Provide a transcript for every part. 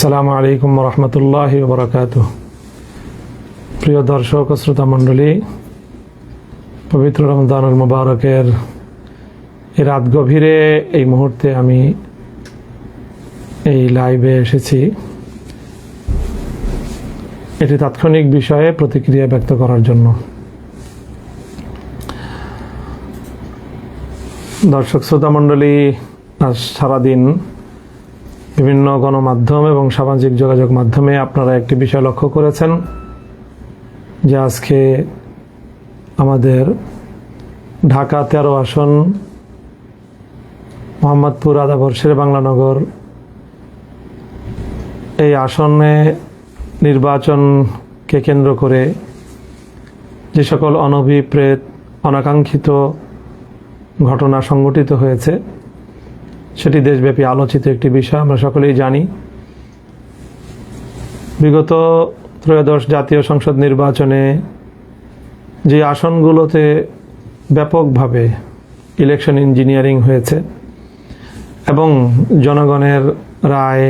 আসসালামু আলাইকুম রহমতুল্লাহি ওয়া বারাকাতুহু। প্রিয় দর্শক ও শ্রোতা মণ্ডলী, পবিত্র রমজানুল মুবারকের এই রাত গভীরে এই মুহূর্তে আমি এই লাইভে এসেছি এটি তাৎক্ষণিক বিষয়ে প্রতিক্রিয়া ব্যক্ত করার জন্য। দর্শক শ্রোতা মণ্ডলী, আজ সারাদিন বিভিন্ন গণমাধ্যম এবং সামাজিক যোগাযোগ মাধ্যমে আপনারা একটি বিষয় লক্ষ্য করেছেন যে আজকে আমাদের ঢাকা 13 আসন মোহাম্মদপুর আদাবর শেরেবাংলানগর এই আসনে নির্বাচনকে কেন্দ্র করে যে সকল অনভিপ্রেত অনাকাঙ্ক্ষিত ঘটনা সংঘটিত হয়েছে সেটি দেশব্যাপী আলোচিত একটি বিষয়। আমরা সকলেই জানি বিগত ত্রয়োদশ জাতীয় সংসদ নির্বাচনে যে আসনগুলোতে ব্যাপকভাবে ইলেকশন ইঞ্জিনিয়ারিং হয়েছে এবং জনগণের রায়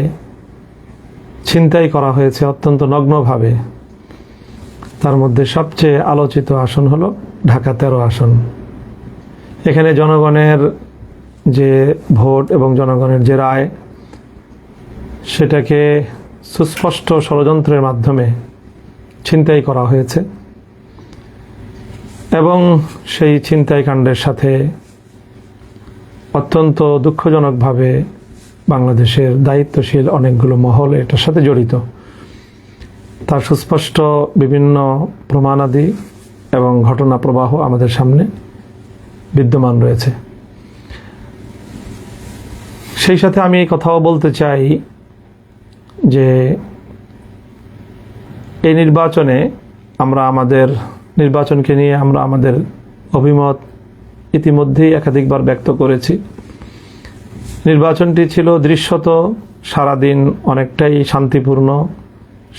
ছিনতাই করা হয়েছে অত্যন্ত নগ্নভাবে, তার মধ্যে সবচেয়ে আলোচিত আসন হলো ঢাকা 13 আসন। এখানে জনগণের যে ভোট এবং জনগণের যে রায় সেটাকে সুস্পষ্ট ষড়যন্ত্রের মাধ্যমে ছিনতাই করা হয়েছে এবং সেই ছিনতাই কাণ্ডের সাথে অত্যন্ত দুঃখজনকভাবে বাংলাদেশের দায়িত্বশীল অনেকগুলো মহল এটার সাথে জড়িত। তার সুস্পষ্ট বিভিন্ন প্রমাণাদি এবং ঘটনা প্রবাহ আমাদের সামনে বিদ্যমান রয়েছে। সেই সাথে আমি এই কথাও বলতে চাই যে এই নির্বাচনে আমরা আমাদের নির্বাচনকে নিয়ে আমরা আমাদের অভিমত ইতিমধ্যেই একাধিকবার ব্যক্ত করেছি। নির্বাচনটি ছিল দৃশ্যত সারাদিন অনেকটাই শান্তিপূর্ণ,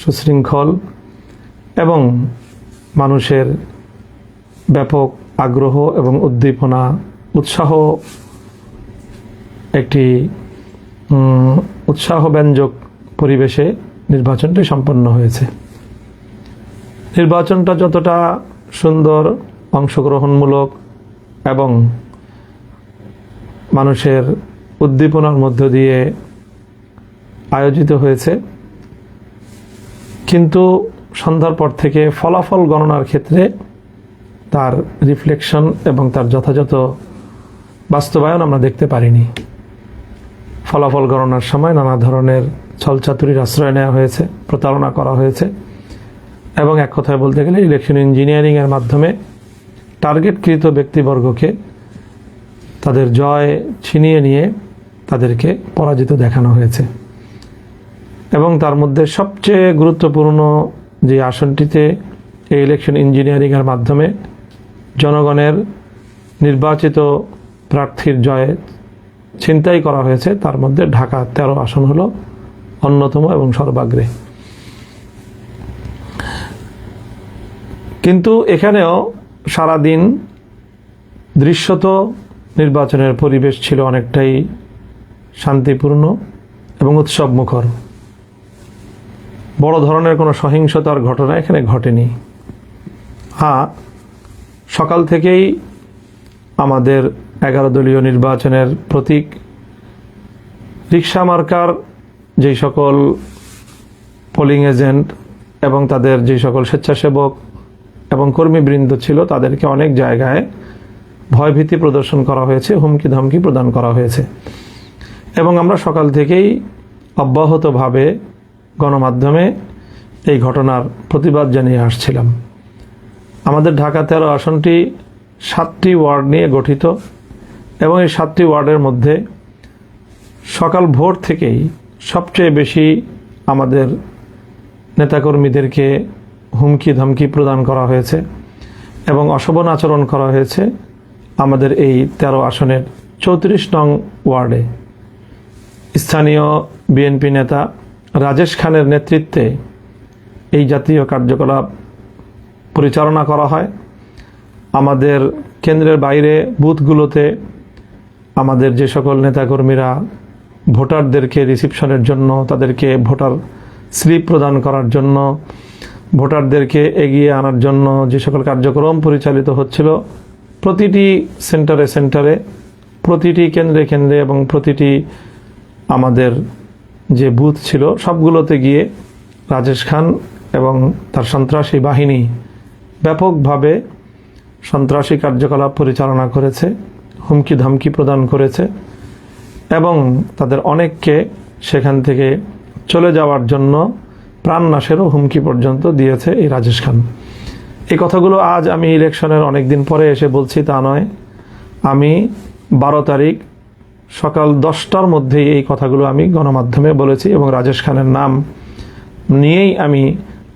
সুশৃঙ্খল এবং মানুষের ব্যাপক আগ্রহ এবং উদ্দীপনা উৎসাহ একটি উৎসাহব্যঞ্জক পরিবেশে নির্বাচনটি সম্পন্ন হয়েছে। নির্বাচনটা যতটা সুন্দর, অংশগ্রহণমূলক এবং মানুষের উদ্দীপনার মধ্য দিয়ে আয়োজিত হয়েছে, কিন্তু সন্ধ্যার পর থেকে ফলাফল গণনার ক্ষেত্রে তার রিফ্লেকশন এবং তার যথাযথ বাস্তবায়ন আমরা দেখতে পারিনি। ফলাফল গণনার সময় নানা ধরনের ছলচাতুরির আশ্রয় নেওয়া হয়েছে, প্রতারণা করা হয়েছে এবং এক কথায় বলতে গেলে ইলেকশন ইঞ্জিনিয়ারিংয়ের মাধ্যমে টার্গেটকৃত ব্যক্তিবর্গকে তাদের জয় ছিনিয়ে নিয়ে তাদেরকে পরাজিত দেখানো হয়েছে। এবং তার মধ্যে সবচেয়ে গুরুত্বপূর্ণ যে আসনটিতে এই ইলেকশন ইঞ্জিনিয়ারিংয়ের মাধ্যমে জনগণের নির্বাচিত প্রার্থীর জয়ে ছিনতাই করা হয়েছে, তার মধ্যে ঢাকা 13 আসন হলো অন্যতম এবং সর্বাগ্রে। কিন্তু এখানেও সারাদিন দৃশ্যত নির্বাচনের পরিবেশ ছিল অনেকটাই শান্তিপূর্ণ এবং উৎসবমুখর। বড় ধরনের কোনো সহিংসতার ঘটনা এখানে ঘটেনি। সকাল থেকেই আমাদের 11 দলীয় নির্বাচনের প্রতীক রিকশা মার্কার যেই সকল পোলিং এজেন্ট এবং তাদের যে সকল স্বেচ্ছাসেবক এবং কর্মীবৃন্দ ছিল তাদেরকে অনেক জায়গায় ভয়ভীতি প্রদর্শন করা হয়েছে, হুমকি ধমকি প্রদান করা হয়েছে এবং আমরা সকাল থেকেই অব্যাহতভাবে গণমাধ্যমে এই ঘটনার প্রতিবাদ জানিয়ে আসছিলাম। আমাদের ঢাকা 13 আসনটি 7টি ওয়ার্ড নিয়ে গঠিত এবং এই 7টি ওয়ার্ডের মধ্যে সকাল ভোর থেকেই সবচেয়ে বেশি আমাদের নেতাকর্মীদেরকে হুমকি ধমকি প্রদান করা হয়েছে এবং অশোভন আচরণ করা হয়েছে আমাদের এই 13 আসনের 34 নং ওয়ার্ডে। স্থানীয় বিএনপি নেতা রাজেশ খানের নেতৃত্বে এই জাতীয় কার্যকলাপ পরিচালনা করা হয়। আমাদের কেন্দ্রের বাইরে বুথগুলোতে আমাদের যে সকল নেতাকর্মীরা ভোটারদেরকে রিসিপশনের জন্য, তাদেরকে ভোটার স্লিপ প্রদান করার জন্য, ভোটারদেরকে এগিয়ে আনার জন্য যে সকল কার্যক্রম পরিচালিত হচ্ছিল, প্রতিটি সেন্টারে সেন্টারে, প্রতিটি কেন্দ্রে কেন্দ্রে এবং প্রতিটি আমাদের যে বুথ ছিল সবগুলোতে গিয়ে রাজেশ খান এবং তার সন্ত্রাসী বাহিনী ব্যাপকভাবে সন্ত্রাসী কার্যকলাপ পরিচালনা করেছে, হুমকি ধমকি প্রদান করেছে এবং তাদের অনেককে সেখান থেকে চলে যাওয়ার জন্য প্রাণনাশেরও হুমকি পর্যন্ত দিয়েছে এই রাজেশ খান। এই কথাগুলো আজ আমি ইলেকশনের অনেক দিন পরে এসে বলছি তা নয়। আমি 12 তারিখ সকাল 10টার মধ্যেই এই কথাগুলো আমি গণমাধ্যমে বলেছি এবং রাজেশ খানের নাম নিয়েই আমি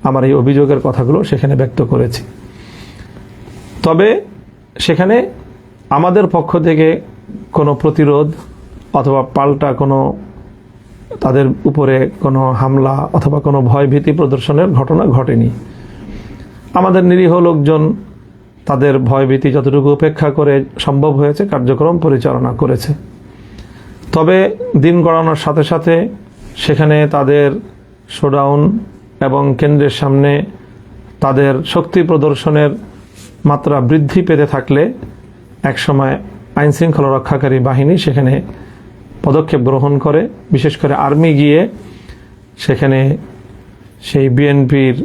আমার এই অভিযোগের কথাগুলো সেখানে ব্যক্ত করেছি। তবে সেখানে আমাদের পক্ষ থেকে কোনো প্রতিরোধ অথবা পাল্টা কোনো তাদের উপরে কোনো হামলা অথবা কোনো ভয়ভীতি প্রদর্শনের ঘটনা ঘটেনি। আমাদের নিরীহ লোকজন তাদের ভয়ভীতি যতটুকু উপেক্ষা করে সম্ভব হয়েছে কার্যক্রম পরিচালনা করেছে। তবে দিন গড়ানোর সাথে সাথে সেখানে তাদের শোডাউন এবং কেন্দ্রের সামনে তাদের শক্তি প্রদর্শনের মাত্রা বৃদ্ধি পেতে থাকলে একসময় আইনশৃঙ্খলা রক্ষাকারী বাহিনী সেখানে পদক্ষেপ গ্রহণ করে, বিশেষ করে আর্মি গিয়ে সেখানে সেই বিএনপির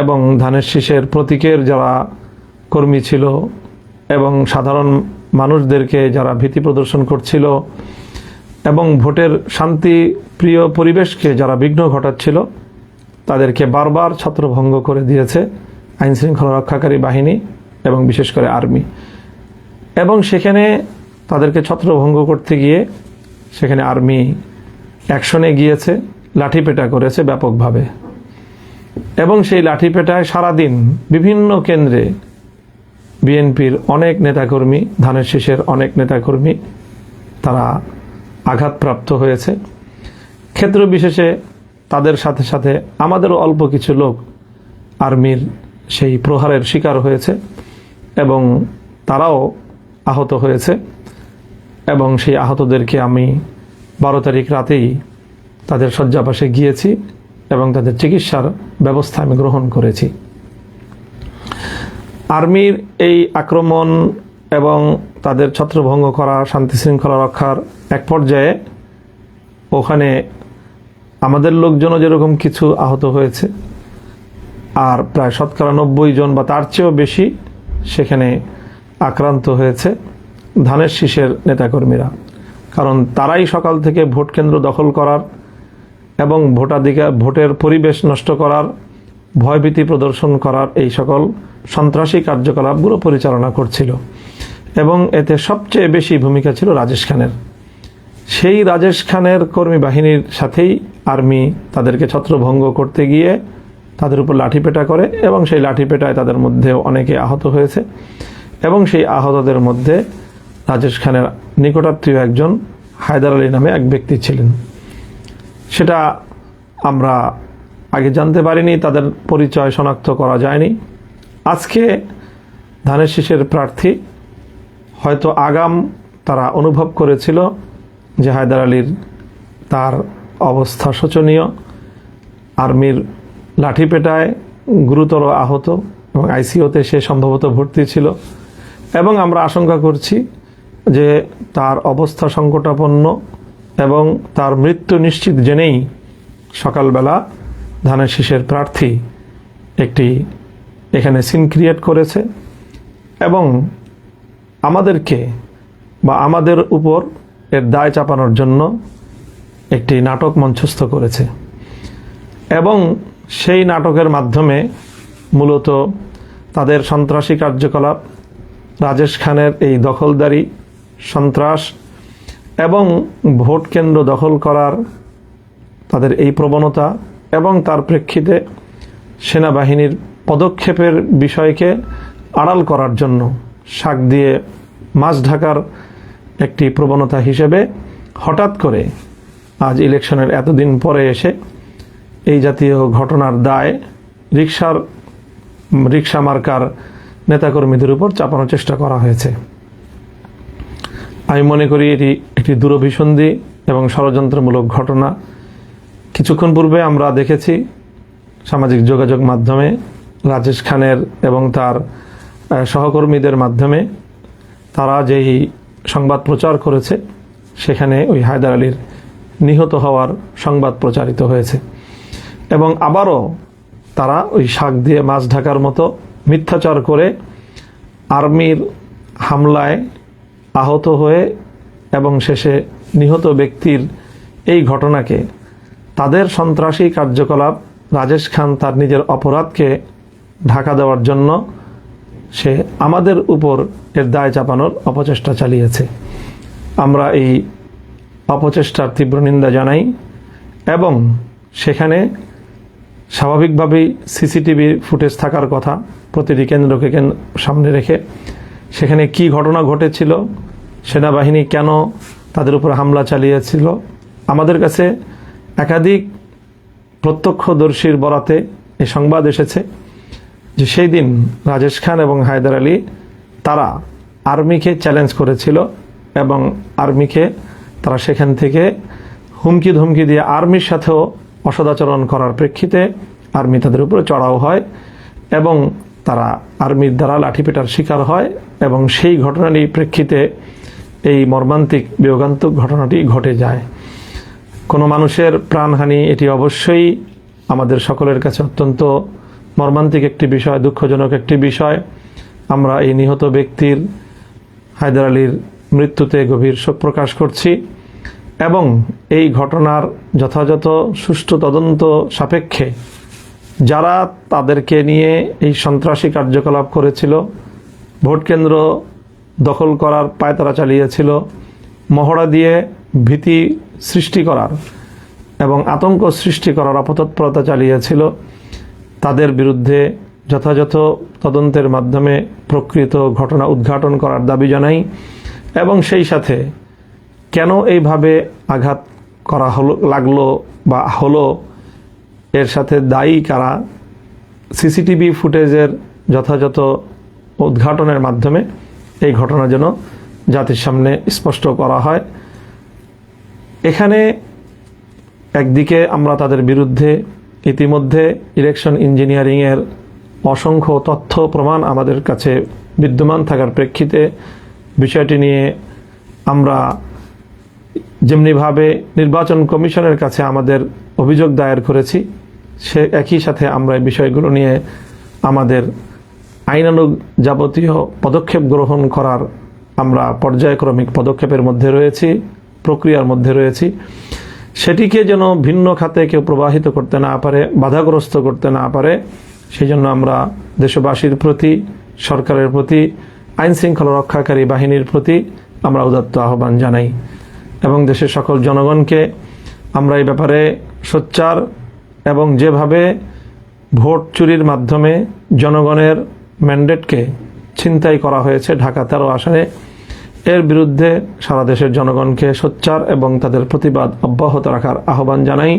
এবং ধানের শীষের প্রতীকের যারা কর্মী ছিল এবং সাধারণ মানুষদেরকে যারা ভীতি প্রদর্শন করছিল এবং ভোটের শান্তিপ্রিয় পরিবেশকে যারা বিঘ্ন ঘটাচ্ছিল তাদেরকে বারবার ছত্রভঙ্গ করে দিয়েছে আইনশৃঙ্খলা রক্ষাকারী বাহিনী এবং বিশেষ করে আর্মি। এবং সেখানে তাদেরকে ছত্রভঙ্গ করতে গিয়ে সেখানে আর্মি অ্যাকশনে গিয়েছে, লাঠিপেটা করেছে ব্যাপকভাবে এবং সেই লাঠিপেটায় সারাদিন বিভিন্ন কেন্দ্রে বিএনপির অনেক নেতাকর্মী, ধানের শীষের অনেক নেতাকর্মী তারা আঘাতপ্রাপ্ত হয়েছে। ক্ষেত্র বিশেষে তাদের সাথে সাথে আমাদেরও অল্প কিছু লোক আর্মির সেই প্রহারের শিকার হয়েছে এবং তারাও আহত হয়েছে এবং সেই আহতদেরকে আমি 12 তারিখ রাতেই তাদের শয্যাপাশে গিয়েছি এবং তাদের চিকিৎসার ব্যবস্থা আমি গ্রহণ করেছি। আর্মির এই আক্রমণ এবং তাদের ছত্রভঙ্গ করা, শান্তি শৃঙ্খলা রক্ষার এক পর্যায়ে ওখানে আমাদের লোকজনও যেরকম কিছু আহত হয়েছে আর প্রায় 90% জন বা তার চেয়েও বেশি সেখানে আক্রান্ত হয়েছে ধানের শীষের নেতাকর্মীরা। কারণ তারাই সকাল থেকে ভোট কেন্দ্র দখল করার এবং ভোটের পরিবেশ নষ্ট করার, ভয়ভীতি প্রদর্শন করার এই সকল সন্ত্রাসী কার্যকলাপগুলো পরিচালনা করছিল এবং এতে সবচেয়ে বেশি ভূমিকা ছিল রাজেশ খানের। সেই রাজেশ খানের কর্মী বাহিনীর সাথেই আর্মি তাদেরকে ছত্রভঙ্গ করতে গিয়ে তাদের উপর লাঠিপেটা করে এবং সেই লাঠিপেটায় তাদের মধ্যে অনেকে আহত হয়েছে এবং সেই আহতদের মধ্যে রাজেশ খানের নিকটাত্মীয় একজন হায়দার আলী নামে এক ব্যক্তি ছিলেন। সেটা আমরা আগে জানতে পারিনি, তাদের পরিচয় শনাক্ত করা যায়নি। আজকে ধানের শীষের প্রার্থী হয়তো আগাম তারা অনুভব করেছিল যে হায়দার আলীর তার অবস্থা শোচনীয়, আর্মির লাঠিপেটায় গুরুতর আহত এবং আইসিইউতে সে সম্ভবত ভর্তি ছিল এবং আমরা আশঙ্কা করছি যে তার অবস্থা সংকটাপন্ন এবং তার মৃত্যু নিশ্চিত জেনেই সকালবেলা ধানের শীষের প্রার্থী একটি এখানে সিন ক্রিয়েট করেছে এবং আমাদেরকে বা আমাদের উপর এর দায় চাপানোর জন্য একটি নাটক মঞ্চস্থ করেছে এবং সেই নাটকের মাধ্যমে মূলত তাদের সন্ত্রাসী কার্যকলাপ, রাজেশ খানের এই দখলদারি, সন্ত্রাস এবং ভোট কেন্দ্র দখল করার তাদের এই প্রবণতা এবং তার প্রেক্ষিতে সেনাবাহিনীর পদক্ষেপের বিষয়কে আড়াল করার জন্য শাক দিয়ে মাছ ঢাকার একটি প্রবণতা হিসেবে হঠাৎ করে আজ ইলেকশনের এতদিন পরে এসে এই জাতীয় ঘটনার দায় রিক্সা মার্কার নেতাকর্মীদের উপর চাপানোর চেষ্টা করা হয়েছে। আমি মনে করি এটি একটি দূরভিসন্ধি এবং ষড়যন্ত্রমূলক ঘটনা। কিছুক্ষণ পূর্বে আমরা দেখেছি সামাজিক যোগাযোগ মাধ্যমে রাজেশ খানের এবং তার সহকর্মীদের মাধ্যমে তারা যেই সংবাদ প্রচার করেছে, সেখানে ওই হায়দার আলীর নিহত হওয়ার সংবাদ প্রচারিত হয়েছে। এবং আবারও তারা ওই শাক দিয়ে মাছ ঢাকার মতো মিথ্যাচার করে আর্মির হামলায় আহত হয়ে এবং শেষে নিহত ব্যক্তির এই ঘটনাকে তাদের সন্ত্রাসী কার্যকলাপ, রাজেশ খান তার নিজের অপরাধকে ঢাকা দেওয়ার জন্য সে আমাদের উপর এর দায় চাপানোর অপচেষ্টা চালিয়েছে। আমরা এই অপচেষ্টার তীব্র নিন্দা জানাই এবং সেখানে স্বাভাবিকভাবেই সিসিটিভি ফুটেজ থাকার কথা প্রতিটি কেন্দ্রকে সামনে রেখে। সেখানে কি ঘটনা ঘটেছিল, সেনাবাহিনী কেন তাদের উপর হামলা চালিয়েছিল, আমাদের কাছে একাধিক প্রত্যক্ষদর্শীর বরাতে এই সংবাদ এসেছে যে সেই দিন রাজেশ খান এবং হায়দার আলী তারা আর্মিকে চ্যালেঞ্জ করেছিল এবং আর্মিকে তারা সেখান থেকে হুমকি ধমকি দিয়ে আর্মির সাথেও অসদাচরণ করার প্রেক্ষিতে আর্মি তাদের উপরে চড়াও হয় এবং তারা আর্মির দ্বারা লাঠিপেটার শিকার হয় এবং সেই ঘটনারই প্রেক্ষিতে এই মর্মান্তিক বিয়োগান্তক ঘটনাটি ঘটে যায়। কোনো মানুষের প্রাণহানি এটি অবশ্যই আমাদের সকলের কাছে অত্যন্ত মর্মান্তিক একটি বিষয়, দুঃখজনক একটি বিষয়। আমরা এই নিহত ব্যক্তির হায়দার আলীর মৃত্যুতে গভীর শোক প্রকাশ করছি এবং এই ঘটনার যথাযথ সুষ্ঠু তদন্ত সাপেক্ষে যারা তাদেরকে নিয়ে এই সন্ত্রাসী কার্যকলাপ করেছিল, ভোট কেন্দ্র দখল করার পায়তারা চালিয়েছিল, মহড়া দিয়ে ভীতি সৃষ্টি করার এবং আতঙ্ক সৃষ্টি করার অপতৎপরতা চালিয়েছিল, তাদের বিরুদ্ধে যথাযথ তদন্তের মাধ্যমে প্রকৃত ঘটনা উদ্ঘাটন করার দাবি জানাই এবং সেই সাথে কেন এইভাবে আঘাত করা লাগলো বা হলো, এর সাথে দায়ী কারা, সিসিটিভি ফুটেজের যথাযথ উদ্ঘাটনের মাধ্যমে এই ঘটনা যেন জাতির সামনে স্পষ্ট করা হয়। এখানে একদিকে আমরা তাদের বিরুদ্ধে ইতিমধ্যে ইলেকশন ইঞ্জিনিয়ারিংয়ের অসংখ্য তথ্য প্রমাণ আমাদের কাছে বিদ্যমান থাকার প্রেক্ষিতে বিষয়টি নিয়ে আমরা যেমনিভাবে নির্বাচন কমিশনের কাছে আমাদের অভিযোগ দায়ের করেছি, সে একই সাথে আমরা এই বিষয়গুলো নিয়ে আমাদের আইনানুগ যাবতীয় পদক্ষেপ গ্রহণ করার আমরা পর্যায়ক্রমিক পদক্ষেপের মধ্যে রয়েছি, প্রক্রিয়ার মধ্যে রয়েছি। সেটিকে যেন ভিন্ন খাতে কেউ প্রবাহিত করতে না পারে, বাধাগ্রস্ত করতে না পারে, সেই জন্য আমরা দেশবাসীর প্রতি, সরকারের প্রতি, আইন শৃঙ্খলা রক্ষাকারী বাহিনীর প্রতি আমরা উদাত্ত আহ্বান জানাই এবং দেশের সকল জনগণকে আমরা এই ব্যাপারে সোচ্চার এবং যেভাবে ভোট চুরির মাধ্যমে জনগণের ম্যান্ডেটকে ছিনতাই করা হয়েছে ঢাকা 13 আসনে, এর বিরুদ্ধে সারা দেশের জনগণকে সোচ্চার এবং তাদের প্রতিবাদ অব্যাহত রাখার আহ্বান জানাই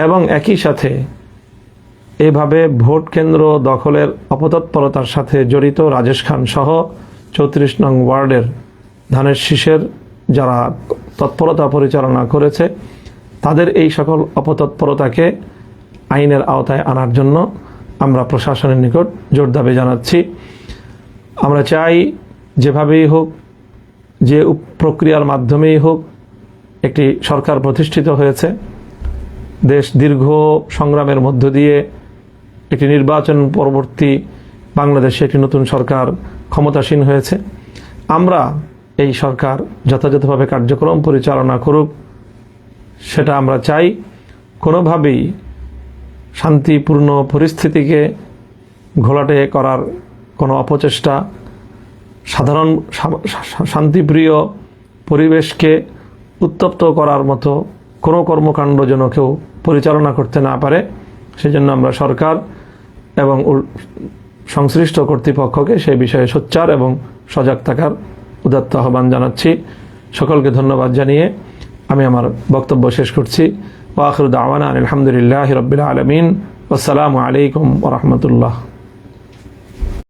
এবং একই সাথে এভাবে ভোট কেন্দ্র দখলের অপতৎপরতার সাথে জড়িত রাজেশ খান সহ 34 নং ওয়ার্ডের ধানের শীষের যারা তৎপরতা পরিচালনা করেছে তাদের এই সকল অপতৎপরতাকে আইনের আওতায় আনার জন্য আমরা প্রশাসনের নিকট জোর দাবি জানাচ্ছি। আমরা চাই যেভাবেই হোক, যে প্রক্রিয়ার মাধ্যমেই হোক, একটি সরকার প্রতিষ্ঠিত হয়েছে, দেশ দীর্ঘ সংগ্রামের মধ্য দিয়ে একটি নির্বাচন পরবর্তী বাংলাদেশে একটি নতুন সরকার ক্ষমতাসীন হয়েছে। আমরা এই সরকার যথাযথভাবে কার্যক্রম পরিচালনা করুক, সেটা আমরা চাই। কোনোভাবেই শান্তিপূর্ণ পরিস্থিতিকে ঘোলাটে করার কোনো অপচেষ্টা, সাধারণ শান্তিপ্রিয় পরিবেশকে উত্তপ্ত করার মতো কোনো কর্মকাণ্ড যেন কেউ পরিচালনা করতে না পারে, সেজন্য আমরা সরকার এবং সংশ্লিষ্ট কর্তৃপক্ষকে সেই বিষয়ে সোচ্চার এবং সজাগ থাকার উদাত্ত আহ্বান জানাচ্ছি। সকলকে ধন্যবাদ জানিয়ে আমি আমার বক্তব্য শেষ করছি। ওয়া আখিরু দাওয়ানা আলহামদুলিল্লাহি রাব্বিল আলামিন। আসসালামু আলাইকুম ওয়া রাহমাতুল্লাহ।